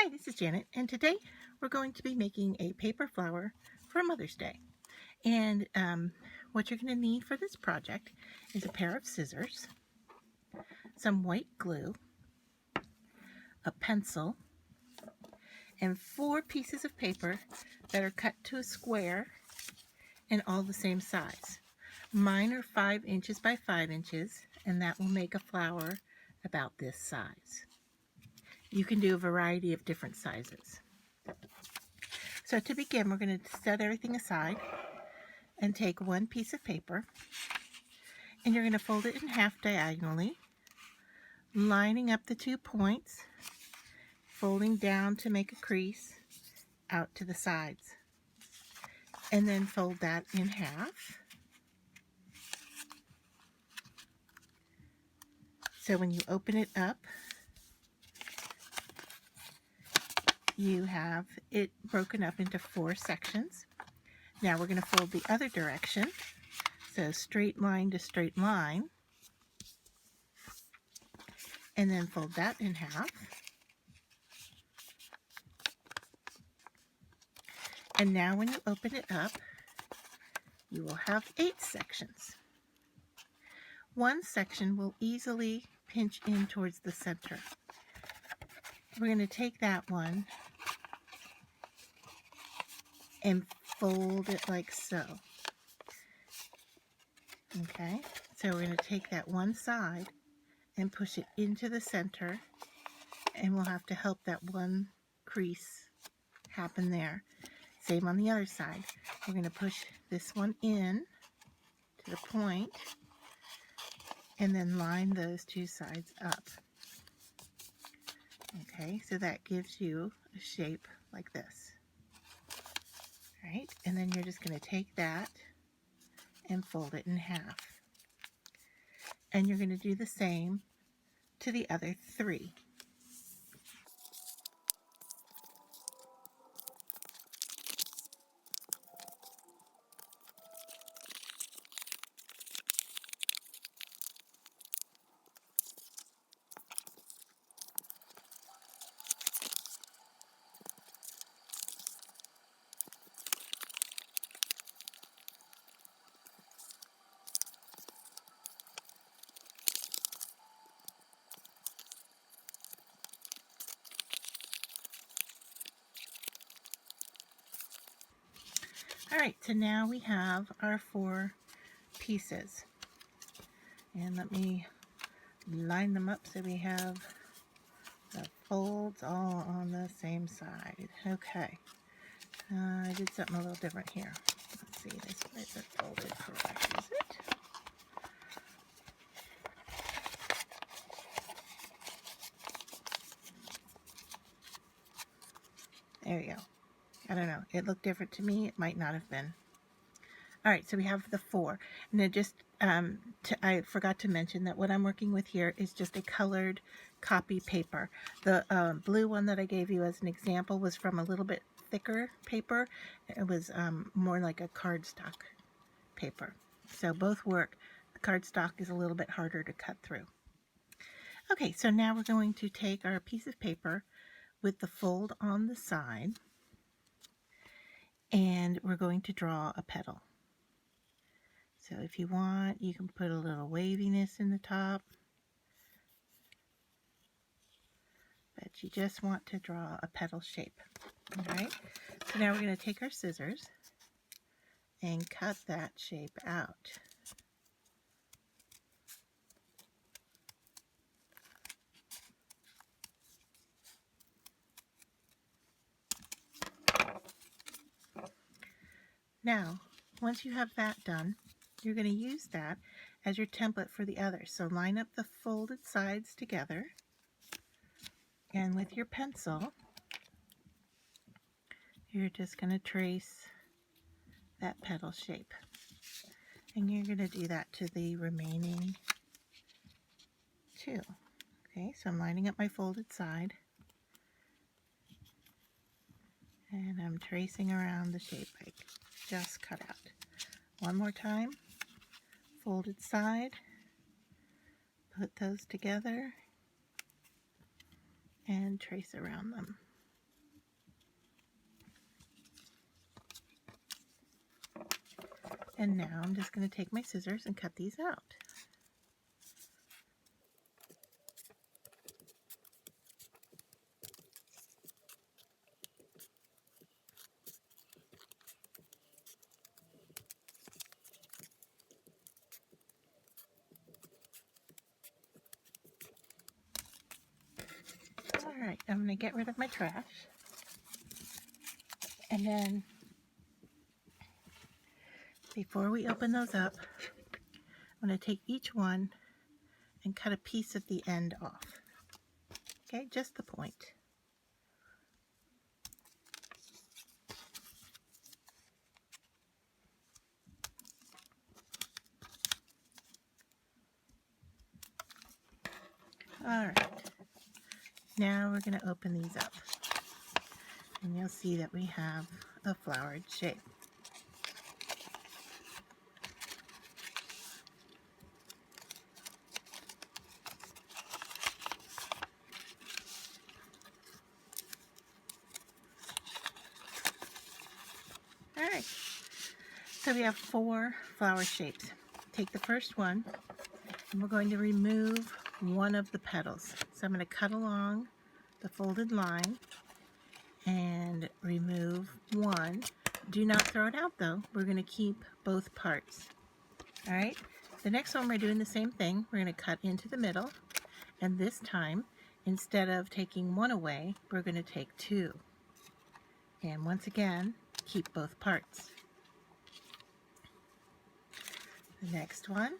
Hi, this is Janet, and today we're going to be making a paper flower for Mother's Day. And what you're going to need for this project is a pair of scissors, some white glue, a pencil, and 4 pieces of paper that are cut to a square and all the same size. Mine are 5 inches by 5 inches, and that will make a flower about this size. You can do a variety of different sizes. So to begin, we're going to set everything aside and take 1 piece of paper, and you're going to fold it in half diagonally, lining up the 2 points, folding down to make a crease out to the sides, and then fold that in half. So when you open it up, you have it broken up into 4 sections. Now we're going to fold the other direction, so straight line to straight line, and then fold that in half. And now when you open it up, you will have 8 sections. 1 section will easily pinch in towards the center. We're going to take that one and fold it like so. Okay, so we're going to take that one side and push it into the center, and we'll have to help that one crease happen there. Same on the other side. We're going to push this one in to the point and then line those 2 sides up. Okay, so that gives you a shape like this. All right, and then you're just going to take that and fold it in half. And you're going to do the same to the other 3. All right, so now we have our 4 pieces. And let me line them up so we have the folds all on the same side. Okay, I did something a little different here. Let's see, this isn't folded correct, is it? There we go. I don't know. It looked different to me. It might not have been. All right, so we have the 4. And then just, I forgot to mention that what I'm working with here is just a colored copy paper. The blue one that I gave you as an example was from a little bit thicker paper. It was more like a cardstock paper. So both work. The cardstock is a little bit harder to cut through. Okay, so now we're going to take our piece of paper with the fold on the side, and we're going to draw a petal. So if you want, you can put a little waviness in the top, but you just want to draw a petal shape. All right, so now we're going to take our scissors and cut that shape out. Now, once you have that done, you're going to use that as your template for the others. So line up the folded sides together, and with your pencil, you're just going to trace that petal shape. And you're going to do that to the remaining 2. Okay, so I'm lining up my folded side, and I'm tracing around the shape I just cut out. One more time, folded side, put those together, and trace around them. And now I'm just going to take my scissors and cut these out. Alright, I'm going to get rid of my trash. And then, before we open those up, I'm going to take each one and cut a piece of the end off. Okay, just the point. Alright, now we're going to open these up. And you'll see that we have a flowered shape. Alright, so we have 4 flower shapes. Take the first one, and we're going to remove one of the petals. So I'm going to cut along the folded line and remove one. Do not throw it out though. We're going to keep both parts. Alright, the next one we're doing the same thing. We're going to cut into the middle, and this time, instead of taking one away, we're going to take 2. And once again, keep both parts. The next one,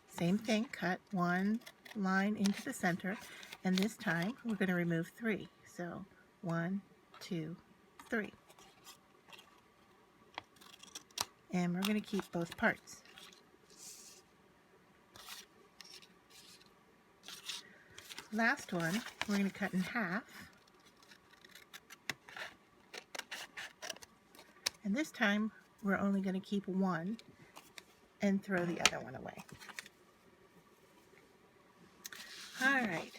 same thing, cut one line into the center, and this time we're going to remove 3. So 1, 2, 3. And we're going to keep both parts. Last one, we're going to cut in half. And this time, we're only going to keep one and throw the other one away. Alright,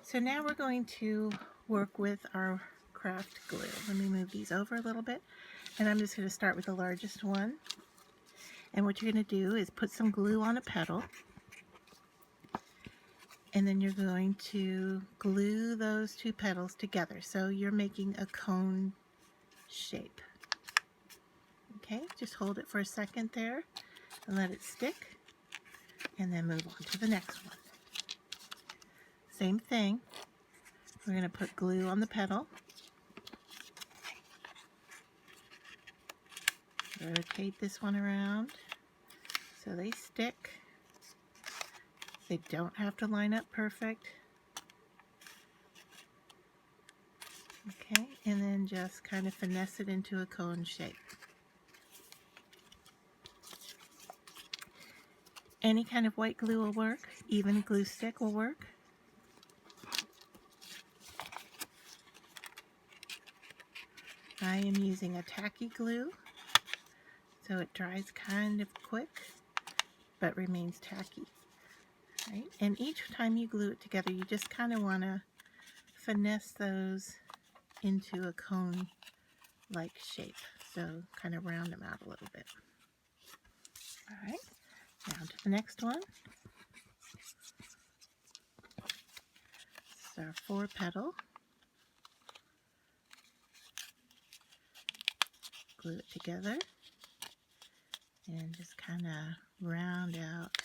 so now we're going to work with our craft glue. Let me move these over a little bit. And I'm just going to start with the largest one. And what you're going to do is put some glue on a petal. And then you're going to glue those 2 petals together. So you're making a cone shape. Okay, just hold it for a second there and let it stick, and then move on to the next one. Same thing, we're going to put glue on the petal, rotate this one around so they stick. They don't have to line up perfect. Okay, and then just kind of finesse it into a cone shape. Any kind of white glue will work, even a glue stick will work. I am using a tacky glue, so it dries kind of quick, but remains tacky. Right? And each time you glue it together, you just kind of want to finesse those into a cone-like shape. So kind of round them out a little bit. Alright, now to the next one. This is our 4 petal. Glue it together and just kind of round out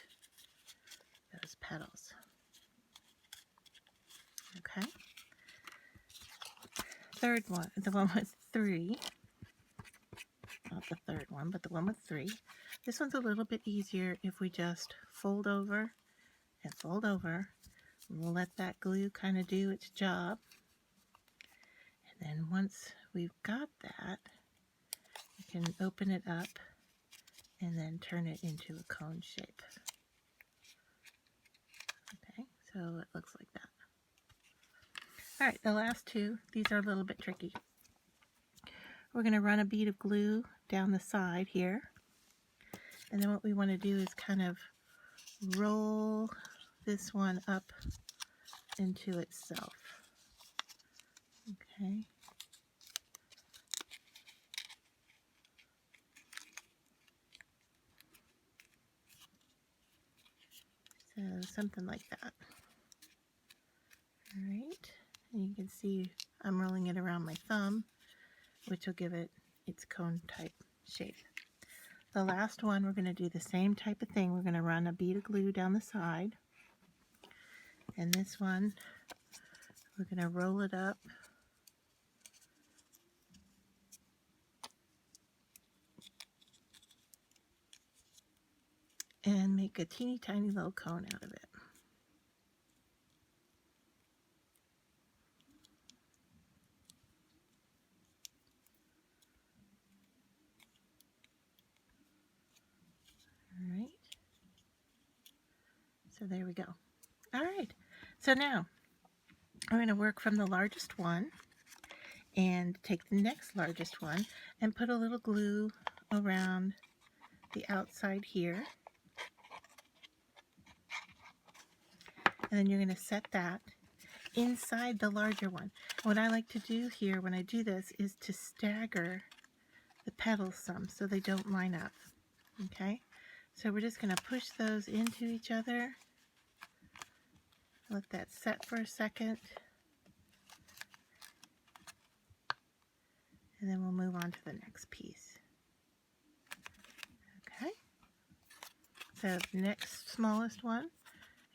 those petals. Okay. Third one, the one with 3. Not the third one, but the one with 3. This one's a little bit easier if we just fold over and fold over. We'll let that glue kind of do its job. And then once we've got that, we can open it up and then turn it into a cone shape. Okay, so it looks like that. Alright, the last 2, these are a little bit tricky. We're going to run a bead of glue down the side here. And then what we want to do is kind of roll this one up into itself. Okay. something like that. All right, and you can see I'm rolling it around my thumb, which will give it its cone type shape. The last one, we're going to do the same type of thing. We're going to run a bead of glue down the side. And this one, we're going to roll it up. And make a teeny tiny little cone out of it. All right. So there we go. All right. So now I'm going to work from the largest one and take the next largest one and put a little glue around the outside here. And then you're going to set that inside the larger one. What I like to do here when I do this is to stagger the petals some so they don't line up. Okay, so we're just going to push those into each other. Let that set for a second. And then we'll move on to the next piece. Okay, so the next smallest one,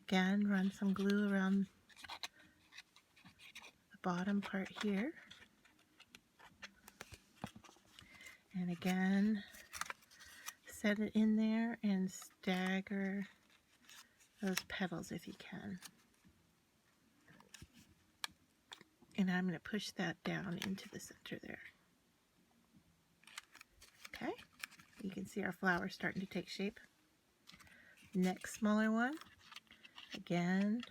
again, run some glue around the bottom part here. And again, set it in there and stagger those petals if you can. And I'm going to push that down into the center there. Okay, you can see our flower starting to take shape. Next smaller one, again,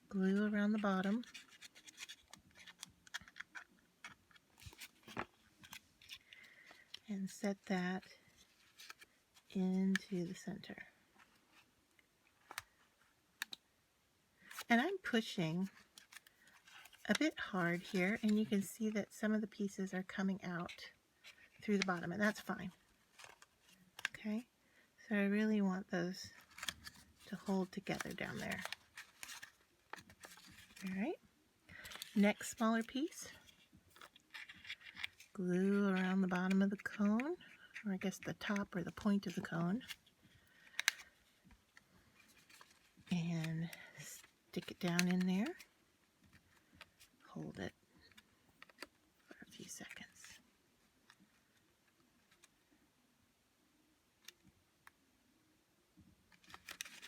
glue around the bottom. And set that into the center. And I'm pushing a bit hard here, and you can see that some of the pieces are coming out through the bottom, and that's fine. Okay, so I really want those to hold together down there. All right, next smaller piece. Glue around the bottom of the cone, or I guess the top or the point of the cone. And stick it down in there. Hold it for a few seconds.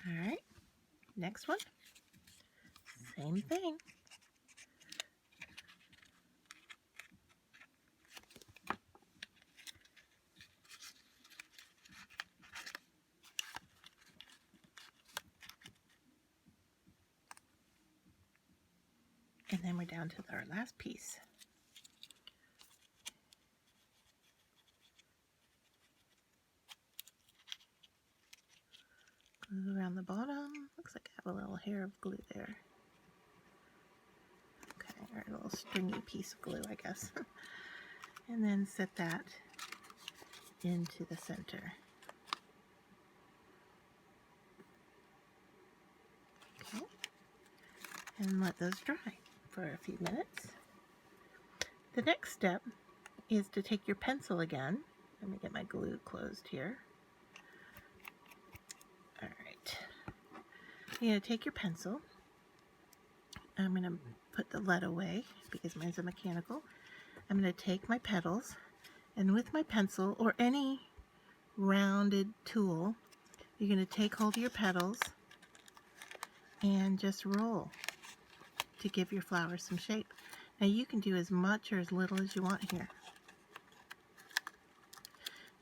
All right, next one. Same thing. And then we're down to our last piece. Glue around the bottom. Looks like I have a little hair of glue there. Okay, or a little stringy piece of glue, I guess. And then set that into the center. Okay, and let those dry for a few minutes. The next step is to take your pencil again. Let me get my glue closed here. All right, you're going to take your pencil. I'm going to put the lead away because mine's a mechanical. I'm going to take my petals, and with my pencil or any rounded tool, you're going to take hold of your petals and just roll to give your flower some shape. Now you can do as much or as little as you want here.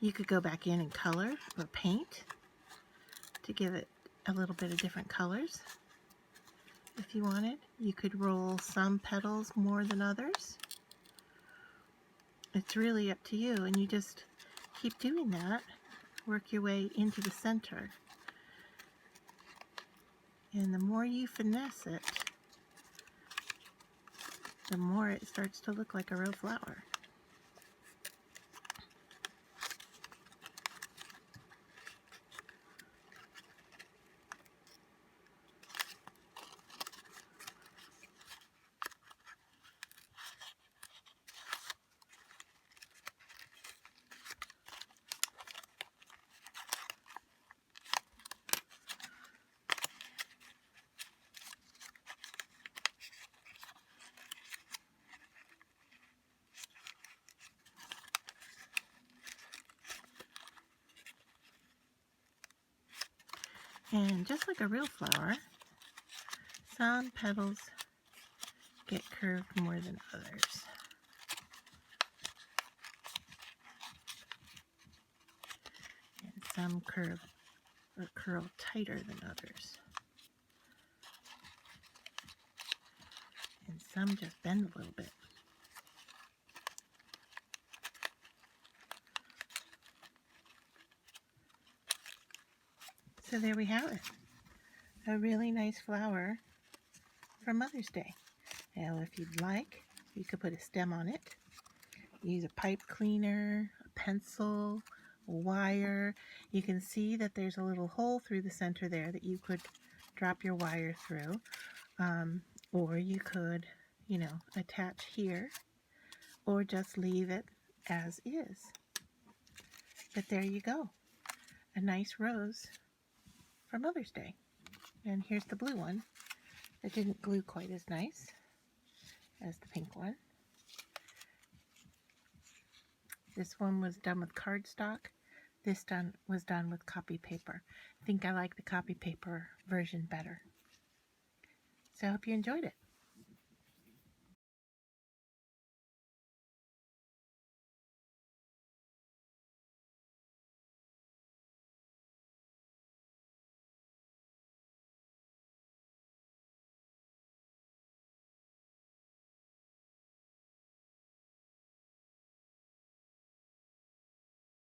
You could go back in and color or paint to give it a little bit of different colors if you wanted. You could roll some petals more than others. It's really up to you, and you just keep doing that. Work your way into the center. And the more you finesse it, the more it starts to look like a real flower. And just like a real flower, some petals get curved more than others. And some curve or curl tighter than others. And some just bend a little bit. So there we have it. A really nice flower for Mother's Day. Now if you'd like, you could put a stem on it. Use a pipe cleaner, a pencil, a wire. You can see that there's a little hole through the center there that you could drop your wire through. Or you could, attach here, or just leave it as is. But there you go. A nice rose for Mother's Day. And here's the blue one. It didn't glue quite as nice as the pink one. This one was done with cardstock. This was done with copy paper. I think I like the copy paper version better. So I hope you enjoyed it.